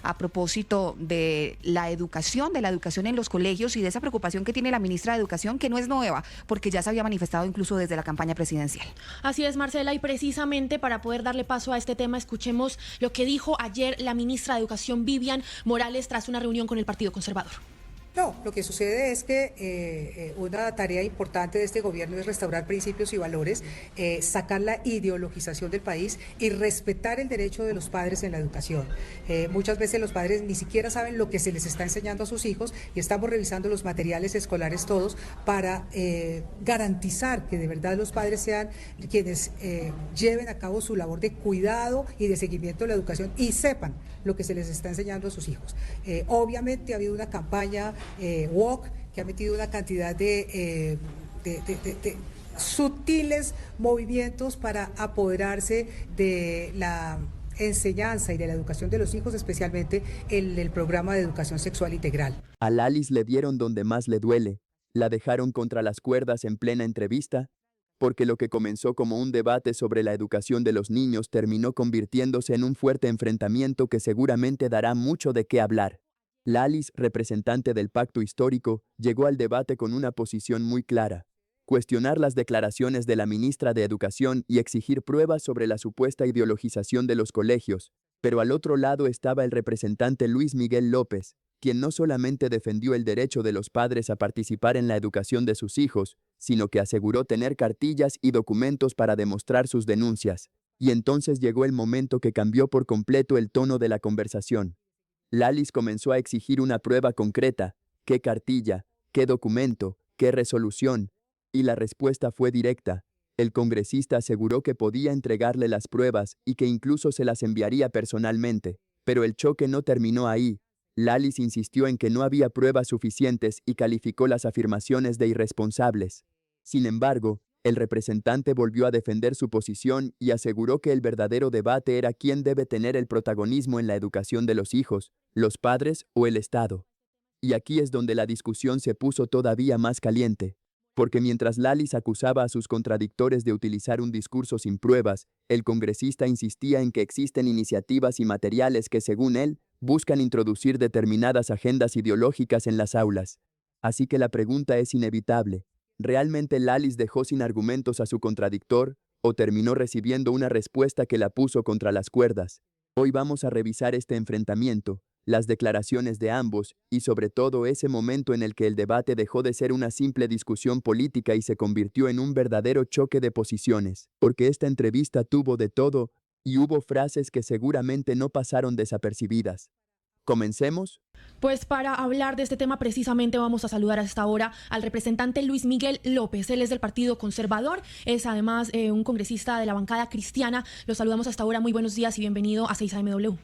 a propósito de la educación en los colegios y de esa preocupación que tiene la ministra de Educación, que no es nueva, porque ya se había manifestado incluso desde la campaña presidencial. Así es, Marcela, y precisamente para poder darle paso a este tema, escuchemos lo que dijo ayer la ministra de Educación, Vivian Morales, tras una reunión con el Partido Conservador. No, lo que sucede es que una tarea importante de este gobierno es restaurar principios y valores, sacar la ideologización del país y respetar el derecho de los padres en la educación. Muchas veces los padres ni siquiera saben lo que se les está enseñando a sus hijos y estamos revisando los materiales escolares todos para garantizar que de verdad los padres sean quienes lleven a cabo su labor de cuidado y de seguimiento de la educación y sepan lo que se les está enseñando a sus hijos. Obviamente ha habido una campaña WOC, que ha metido una cantidad de sutiles movimientos para apoderarse de la enseñanza y de la educación de los hijos, especialmente en el programa de educación sexual integral. A Lalis le dieron donde más le duele, la dejaron contra las cuerdas en plena entrevista, porque lo que comenzó como un debate sobre la educación de los niños terminó convirtiéndose en un fuerte enfrentamiento que seguramente dará mucho de qué hablar. Lalis, representante del Pacto Histórico, llegó al debate con una posición muy clara: cuestionar las declaraciones de la ministra de Educación y exigir pruebas sobre la supuesta ideologización de los colegios. Pero al otro lado estaba el representante Luis Miguel López, quien no solamente defendió el derecho de los padres a participar en la educación de sus hijos, sino que aseguró tener cartillas y documentos para demostrar sus denuncias. Y entonces llegó el momento que cambió por completo el tono de la conversación. Lalis comenzó a exigir una prueba concreta: ¿qué cartilla? ¿Qué documento? ¿Qué resolución? Y la respuesta fue directa. El congresista aseguró que podía entregarle las pruebas y que incluso se las enviaría personalmente. Pero el choque no terminó ahí. Lalis insistió en que no había pruebas suficientes y calificó las afirmaciones de irresponsables. Sin embargo, el representante volvió a defender su posición y aseguró que el verdadero debate era quién debe tener el protagonismo en la educación de los hijos, los padres o el Estado. Y aquí es donde la discusión se puso todavía más caliente, porque mientras Lalis acusaba a sus contradictores de utilizar un discurso sin pruebas, el congresista insistía en que existen iniciativas y materiales que, según él, buscan introducir determinadas agendas ideológicas en las aulas. Así que la pregunta es inevitable: ¿realmente Lalis dejó sin argumentos a su contradictor o terminó recibiendo una respuesta que la puso contra las cuerdas? Hoy vamos a revisar este enfrentamiento, las declaraciones de ambos y sobre todo ese momento en el que el debate dejó de ser una simple discusión política y se convirtió en un verdadero choque de posiciones, porque esta entrevista tuvo de todo y hubo frases que seguramente no pasaron desapercibidas. ¿Comencemos? Pues para hablar de este tema precisamente vamos a saludar a esta hora al representante Luis Miguel López. Él es del Partido Conservador, es además un congresista de la bancada cristiana. Lo saludamos hasta ahora. Muy buenos días y bienvenido a 6AMW.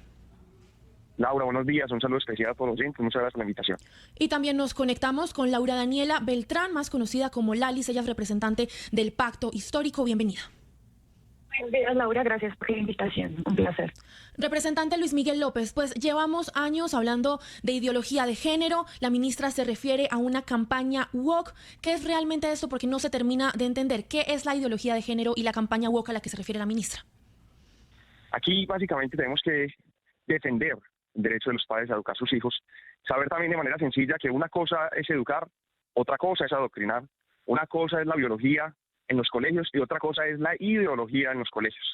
Laura, buenos días, un saludo especial por los oyentes, muchas gracias por la invitación. Y también nos conectamos con Laura Daniela Beltrán, más conocida como Lalis, ella es representante del Pacto Histórico. Bienvenida. Buenos días, Laura, gracias por la invitación, un placer. Representante Luis Miguel López, pues llevamos años hablando de ideología de género, la ministra se refiere a una campaña woke. ¿Qué es realmente esto? Porque no se termina de entender qué es la ideología de género y la campaña woke a la que se refiere la ministra. Aquí básicamente tenemos que defender el derecho de los padres a educar a sus hijos, saber también de manera sencilla que una cosa es educar, otra cosa es adoctrinar, una cosa es la biología en los colegios y otra cosa es la ideología en los colegios.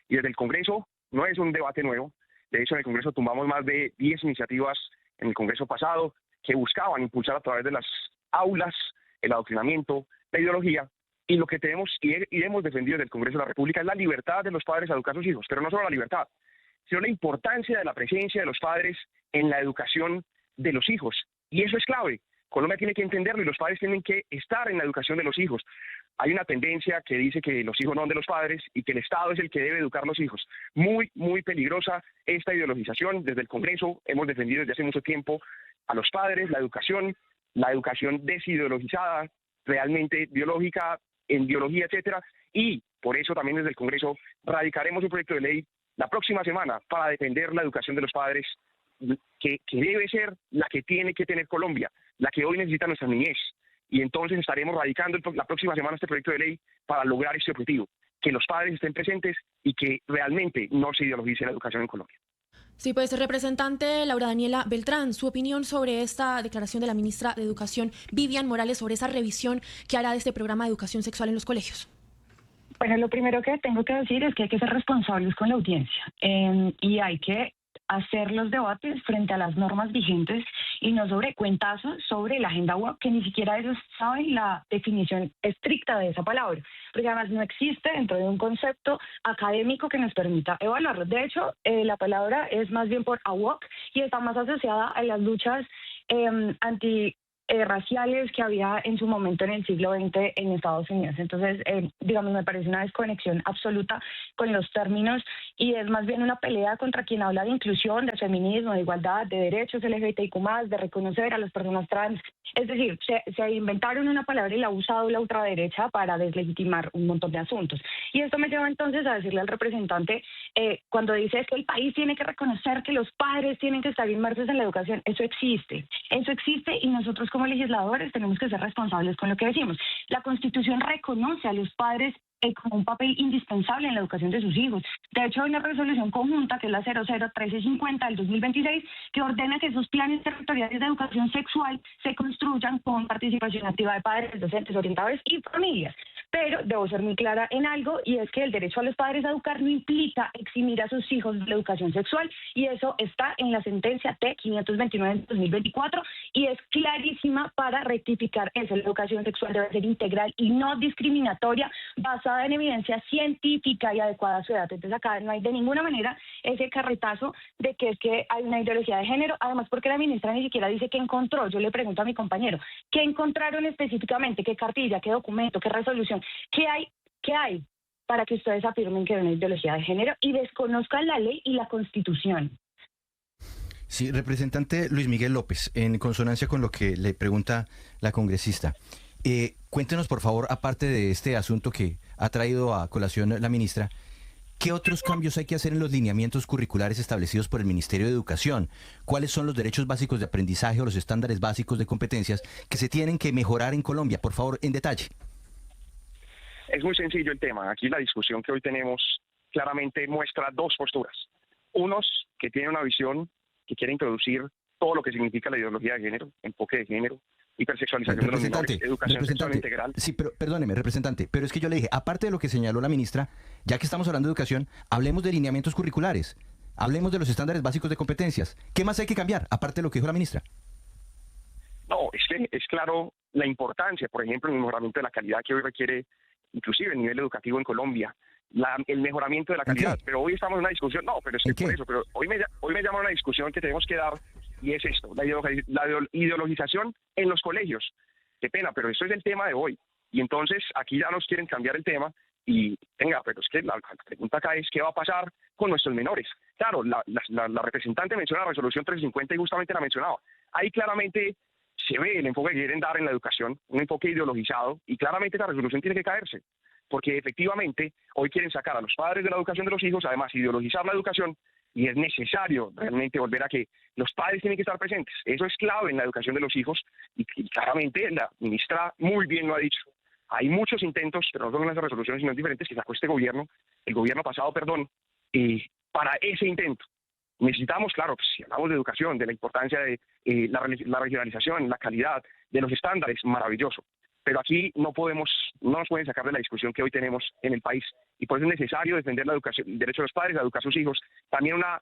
Y desde el Congreso no es un debate nuevo. De hecho, en el Congreso tumbamos más de 10 iniciativas en el Congreso pasado que buscaban impulsar a través de las aulas el adoctrinamiento, la ideología, y lo que tenemos y hemos defendido desde el Congreso de la República es la libertad de los padres a educar a sus hijos, pero no solo la libertad, sino la importancia de la presencia de los padres en la educación de los hijos. Y eso es clave. Colombia tiene que entenderlo y los padres tienen que estar en la educación de los hijos. Hay una tendencia que dice que los hijos no son de los padres y que el Estado es el que debe educar a los hijos. Muy, muy peligrosa esta ideologización. Desde el Congreso hemos defendido desde hace mucho tiempo a los padres, la educación desideologizada, realmente biológica, en biología, etcétera. Y por eso también desde el Congreso radicaremos un proyecto de ley la próxima semana para defender la educación de los padres, que debe ser la que tiene que tener Colombia, la que hoy necesita nuestra niñez. Y entonces estaremos radicando la próxima semana este proyecto de ley para lograr este objetivo, que los padres estén presentes y que realmente no se ideologice la educación en Colombia. Sí, pues representante Laura Daniela Beltrán, su opinión sobre esta declaración de la ministra de Educación, Vivian Morales, sobre esa revisión que hará de este programa de educación sexual en los colegios. Bueno, lo primero que tengo que decir es que hay que ser responsables con la audiencia y hay que hacer los debates frente a las normas vigentes y no sobre cuentazos sobre la agenda web, que ni siquiera ellos saben la definición estricta de esa palabra, porque además no existe dentro de un concepto académico que nos permita evaluarlo. De hecho, la palabra es más bien por AWOC y está más asociada a las luchas raciales que había en su momento en el siglo XX en Estados Unidos. Entonces, digamos, me parece una desconexión absoluta con los términos y es más bien una pelea contra quien habla de inclusión, de feminismo, de igualdad, de derechos LGBTIQ+, de reconocer a las personas trans. Es decir, se inventaron una palabra y la ha usado la ultraderecha para deslegitimar un montón de asuntos. Y esto me lleva entonces a decirle al representante, cuando dice que el país tiene que reconocer que los padres tienen que estar inmersos en la educación, eso existe y nosotros como legisladores tenemos que ser responsables con lo que decimos. La Constitución reconoce a los padres como un papel indispensable en la educación de sus hijos. De hecho, hay una resolución conjunta, que es la 001350 del 2026, que ordena que esos planes territoriales de educación sexual se construyan con participación activa de padres, docentes, orientadores y familias. Pero debo ser muy clara en algo, y es que el derecho a los padres a educar no implica eximir a sus hijos de la educación sexual, y eso está en la sentencia T529 del 2024, y es clarísima para rectificar eso. La educación sexual debe ser integral y no discriminatoria, basada en evidencia científica y adecuada a su edad. Entonces acá no hay de ninguna manera ese carretazo de que es que hay una ideología de género, además porque la ministra ni siquiera dice qué encontró. Yo le pregunto a mi compañero, ¿qué encontraron específicamente? ¿Qué cartilla? ¿Qué documento? ¿Qué resolución? ¿Qué hay para que ustedes afirmen que hay una ideología de género y desconozcan la ley y la Constitución? Sí, representante Luis Miguel López, en consonancia con lo que le pregunta la congresista, cuéntenos por favor, aparte de este asunto que ha traído a colación la ministra, ¿qué otros cambios hay que hacer en los lineamientos curriculares establecidos por el Ministerio de Educación? ¿Cuáles son los derechos básicos de aprendizaje o los estándares básicos de competencias que se tienen que mejorar en Colombia? Por favor, en detalle. Es muy sencillo el tema. Aquí la discusión que hoy tenemos claramente muestra dos posturas. Unos que tienen una visión que quiere introducir todo lo que significa la ideología de género, enfoque de género, hipersexualización de los menores, educación sexual integral. Sí, pero perdóneme, representante, pero es que yo le dije, aparte de lo que señaló la ministra, ya que estamos hablando de educación, hablemos de lineamientos curriculares, hablemos de los estándares básicos de competencias. ¿Qué más hay que cambiar, aparte de lo que dijo la ministra? No, es que es claro la importancia, por ejemplo, en el mejoramiento de la calidad que hoy requiere inclusive el nivel educativo en Colombia, el mejoramiento de la calidad. Pero hoy estamos en una discusión, no, pero es que por eso, pero hoy me llama una discusión que tenemos que dar, y es esto, la ideologización en los colegios. Qué pena, pero eso es el tema de hoy. Y entonces aquí ya nos quieren cambiar el tema y, venga, pero es que la pregunta acá es ¿qué va a pasar con nuestros menores? Claro, la representante menciona la resolución 350 y justamente la mencionaba. Ahí claramente se ve el enfoque que quieren dar en la educación, un enfoque ideologizado, y claramente la resolución tiene que caerse, porque efectivamente hoy quieren sacar a los padres de la educación de los hijos, además ideologizar la educación, y es necesario realmente volver a que los padres tienen que estar presentes. Eso es clave en la educación de los hijos, y claramente la ministra muy bien lo ha dicho. Hay muchos intentos, pero no son las resoluciones sino diferentes que sacó este gobierno, el gobierno pasado, para ese intento. Necesitamos, claro, pues, si hablamos de educación, de la importancia de la regionalización, la calidad, de los estándares, maravilloso. Pero aquí no nos pueden sacar de la discusión que hoy tenemos en el país. Y por eso es necesario defender la educación, el derecho de los padres a educar a sus hijos. También una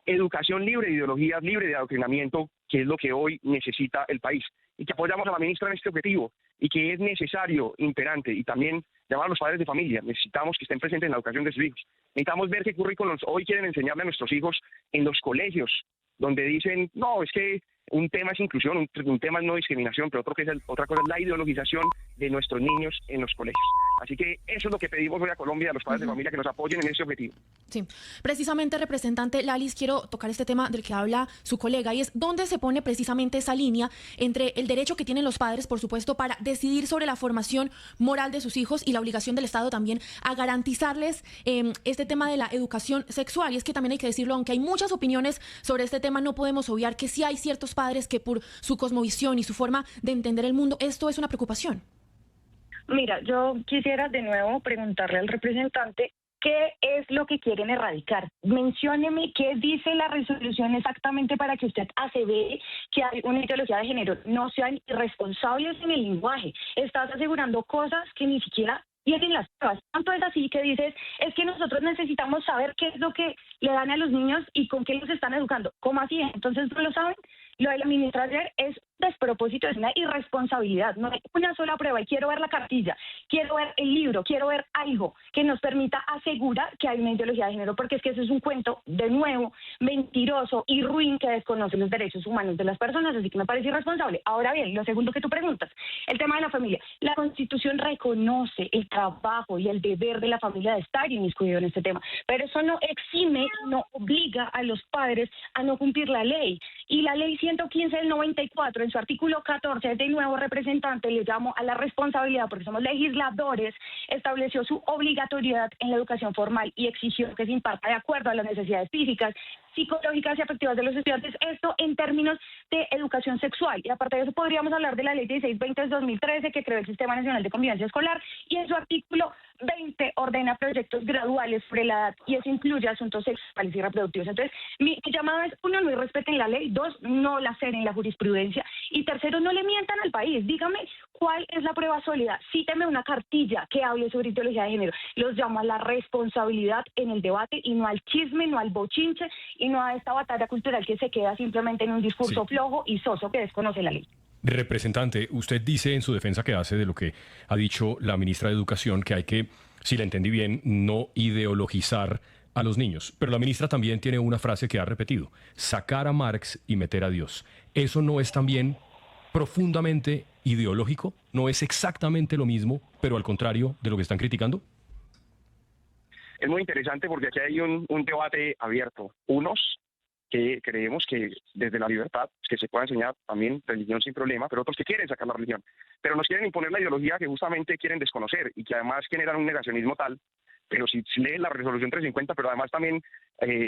educación libre de ideologías, libre de adoctrinamiento, que es lo que hoy necesita el país. Y que apoyamos a la ministra en este objetivo. Y que es necesario, imperante, y también llamar a los padres de familia. Necesitamos que estén presentes en la educación de sus hijos. Necesitamos ver qué currículos hoy quieren enseñarle a nuestros hijos en los colegios, donde dicen, no, es que un tema es inclusión, un tema es no discriminación, pero otra cosa es la ideologización de nuestros niños en los colegios. Así que eso es lo que pedimos hoy a Colombia, a los padres de familia, que nos apoyen en ese objetivo. Sí, precisamente, representante Lalis, quiero tocar este tema del que habla su colega, y es dónde se pone precisamente esa línea entre el derecho que tienen los padres, por supuesto, para decidir sobre la formación moral de sus hijos, y la obligación del Estado también a garantizarles este tema de la educación sexual. Y es que también hay que decirlo, aunque hay muchas opiniones sobre este tema, no podemos obviar que sí hay ciertos padres que por su cosmovisión y su forma de entender el mundo, esto es una preocupación. Mira, yo quisiera de nuevo preguntarle al representante ¿Qué es lo que quieren erradicar? Mencióneme qué dice la resolución exactamente para que usted asevere que hay una ideología de género. No sean irresponsables en el lenguaje. Estás asegurando cosas que ni siquiera tienen las pruebas. Tanto es así que dices, es que nosotros necesitamos saber qué es lo que le dan a los niños y con qué los están educando. ¿Cómo así? Entonces no lo saben. Lo de la ministra ayer es despropósito, es una irresponsabilidad. No hay una sola prueba y quiero ver la cartilla, quiero ver el libro, quiero ver algo que nos permita asegurar que hay una ideología de género, porque es que eso es un cuento, de nuevo, mentiroso y ruin que desconoce los derechos humanos de las personas, así que me parece irresponsable. Ahora bien, lo segundo que tú preguntas, el tema de la familia. La Constitución reconoce el trabajo y el deber de la familia de estar inmiscuido en este tema, pero eso no exime, no obliga a los padres a no cumplir la ley. Y la ley 115 del 94, en su artículo 14, de nuevo representante, le llamo a la responsabilidad, porque somos legisladores, estableció su obligatoriedad en la educación formal y exigió que se imparta de acuerdo a las necesidades físicas, psicológicas y afectivas de los estudiantes, esto en términos de educación sexual. Y aparte de eso podríamos hablar de la ley 1620 de 2013, que creó el Sistema Nacional de Convivencia Escolar, y en su artículo 20 ordena proyectos graduales sobre la edad, y eso incluye asuntos sexuales y reproductivos. Entonces, mi llamado es, uno, no irrespeten la ley; dos, no la ceden en la jurisprudencia; y tercero, no le mientan al país. Dígame cuál es la prueba sólida, cíteme una cartilla que hable sobre ideología de género. Los llamo a la responsabilidad en el debate y no al chisme, no al bochinche y no a esta batalla cultural que se queda simplemente en un discurso flojo y soso que desconoce la ley. Representante, usted dice en su defensa que hace de lo que ha dicho la ministra de Educación, que hay que, si la entendí bien, no ideologizar a los niños. Pero la ministra también tiene una frase que ha repetido: sacar a Marx y meter a Dios. ¿Eso no es también profundamente ideológico? ¿No es exactamente lo mismo, pero al contrario de lo que están criticando? Es muy interesante porque aquí hay un debate abierto. Unos que creemos que desde la libertad, que se pueda enseñar también religión sin problema, pero otros que quieren sacar la religión. Pero nos quieren imponer la ideología que justamente quieren desconocer y que además generan un negacionismo tal. Pero si leen la resolución 350, pero además también,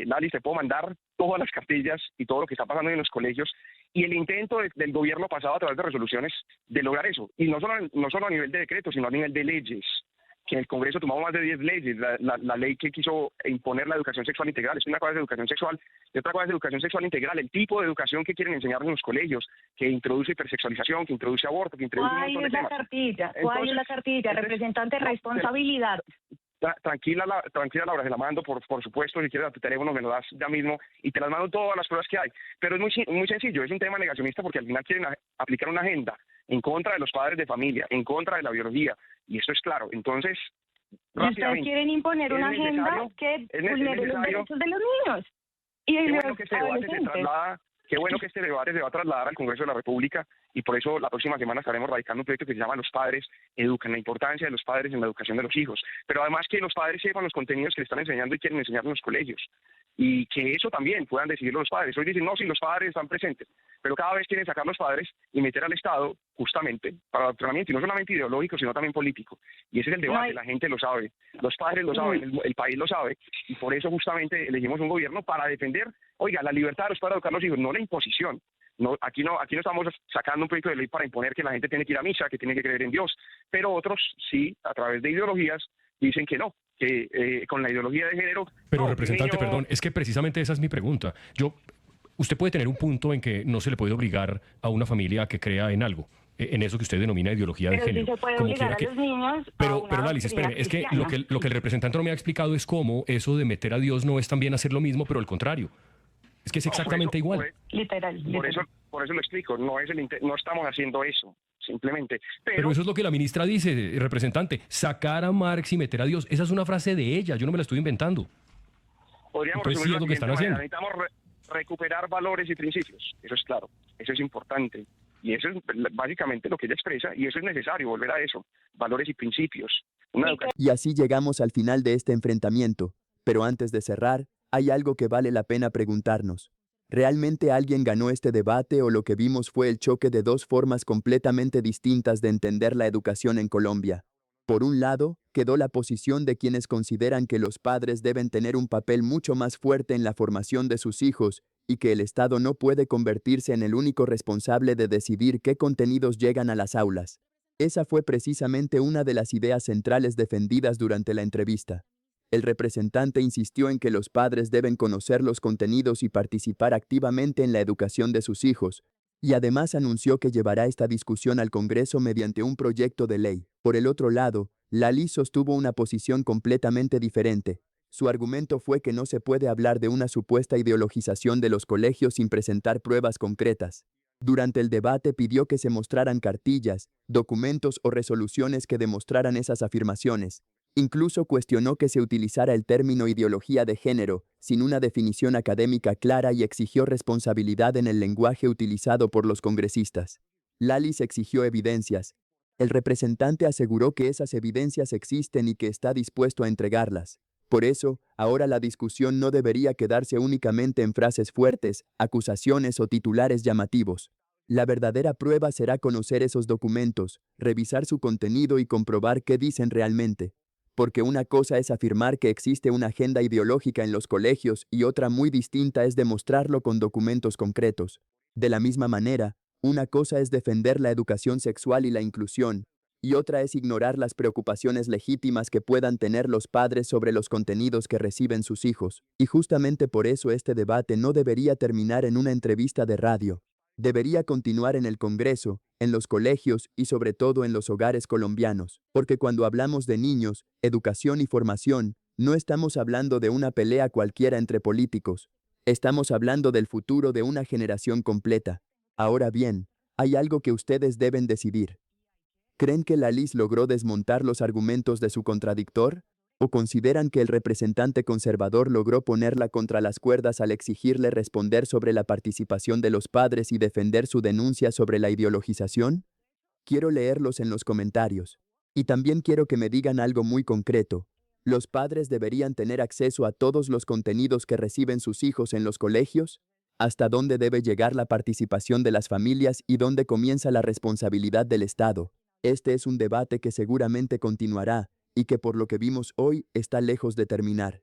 Lali, te puedo mandar todas las cartillas y todo lo que está pasando en los colegios y el intento del gobierno pasado a través de resoluciones de lograr eso. Y no solo a nivel de decretos, sino a nivel de leyes, que en el Congreso tomamos más de 10 leyes. La ley que quiso imponer la educación sexual integral, es una cosa de educación sexual y otra cosa es educación sexual integral, el tipo de educación que quieren enseñar en los colegios, que introduce hipersexualización, que introduce aborto, que introduce un montón de temas. ¿Cuál es la cartilla? Representante, responsabilidad. Tranquila, Laura, se la mando, por supuesto. Si quieres a tu teléfono me lo das ya mismo y te las mando todas las pruebas que hay. Pero es muy sencillo, es un tema negacionista porque al final quieren aplicar una agenda en contra de los padres de familia, en contra de la biología, y eso es claro. Entonces, ustedes quieren imponer una agenda que vulnere los derechos de los niños. Y qué bueno que este debate se traslada. Qué bueno que este debate se va a trasladar al Congreso de la República y por eso la próxima semana estaremos radicando un proyecto que se llama Los Padres Educan, la importancia de los padres en la educación de los hijos. Pero además que los padres sepan los contenidos que le están enseñando y quieren enseñar en los colegios. Y que eso también puedan decidirlo los padres. Hoy dicen, no, si los padres están presentes. Pero cada vez quieren sacar los padres y meter al Estado justamente para adoctrinamiento, y no solamente ideológico, sino también político. Y ese es el debate, la gente lo sabe, los padres lo saben, el país lo sabe. Y por eso justamente elegimos un gobierno para defender, oiga, la libertad de los padres de educar a los hijos, no la imposición. No, aquí no estamos sacando un proyecto de ley para imponer que la gente tiene que ir a misa, que tiene que creer en Dios. Pero otros sí, a través de ideologías, dicen que no, que con la ideología de género... Pero no, representante, perdón, es que precisamente esa es mi pregunta. Usted puede tener un punto en que no se le puede obligar a una familia a que crea en algo, en eso que usted denomina ideología de género. Sí se puede obligar a los niños pero Lali, espere, es que lo que el representante no me ha explicado es cómo eso de meter a Dios no es también hacer lo mismo, pero al contrario. Es que es exactamente igual. Literal. Por eso lo explico, no estamos haciendo eso, simplemente. Pero eso es lo que la ministra dice, representante, sacar a Marx y meter a Dios. Esa es una frase de ella, yo no me la estoy inventando. Podríamos Entonces sí es lo que están haciendo. Necesitamos recuperar valores y principios, eso es claro, eso es importante. Y eso es básicamente lo que ella expresa, y eso es necesario, volver a eso, valores y principios. Y así llegamos al final de este enfrentamiento. Pero antes de cerrar, hay algo que vale la pena preguntarnos. ¿Realmente alguien ganó este debate o lo que vimos fue el choque de dos formas completamente distintas de entender la educación en Colombia? Por un lado, quedó la posición de quienes consideran que los padres deben tener un papel mucho más fuerte en la formación de sus hijos y que el Estado no puede convertirse en el único responsable de decidir qué contenidos llegan a las aulas. Esa fue precisamente una de las ideas centrales defendidas durante la entrevista. El representante insistió en que los padres deben conocer los contenidos y participar activamente en la educación de sus hijos, y además anunció que llevará esta discusión al Congreso mediante un proyecto de ley. Por el otro lado, Lali sostuvo una posición completamente diferente. Su argumento fue que no se puede hablar de una supuesta ideologización de los colegios sin presentar pruebas concretas. Durante el debate pidió que se mostraran cartillas, documentos o resoluciones que demostraran esas afirmaciones. Incluso cuestionó que se utilizara el término ideología de género, sin una definición académica clara, y exigió responsabilidad en el lenguaje utilizado por los congresistas. Lali exigió evidencias. El representante aseguró que esas evidencias existen y que está dispuesto a entregarlas. Por eso, ahora la discusión no debería quedarse únicamente en frases fuertes, acusaciones o titulares llamativos. La verdadera prueba será conocer esos documentos, revisar su contenido y comprobar qué dicen realmente. Porque una cosa es afirmar que existe una agenda ideológica en los colegios y otra muy distinta es demostrarlo con documentos concretos. De la misma manera, una cosa es defender la educación sexual y la inclusión, y otra es ignorar las preocupaciones legítimas que puedan tener los padres sobre los contenidos que reciben sus hijos. Y justamente por eso este debate no debería terminar en una entrevista de radio. Debería continuar en el Congreso, en los colegios y sobre todo en los hogares colombianos. Porque cuando hablamos de niños, educación y formación, no estamos hablando de una pelea cualquiera entre políticos. Estamos hablando del futuro de una generación completa. Ahora bien, hay algo que ustedes deben decidir. ¿Creen que Lali logró desmontar los argumentos de su contradictor? ¿O consideran que el representante conservador logró ponerla contra las cuerdas al exigirle responder sobre la participación de los padres y defender su denuncia sobre la ideologización? Quiero leerlos en los comentarios. Y también quiero que me digan algo muy concreto. ¿Los padres deberían tener acceso a todos los contenidos que reciben sus hijos en los colegios? ¿Hasta dónde debe llegar la participación de las familias y dónde comienza la responsabilidad del Estado? Este es un debate que seguramente continuará y que por lo que vimos hoy está lejos de terminar.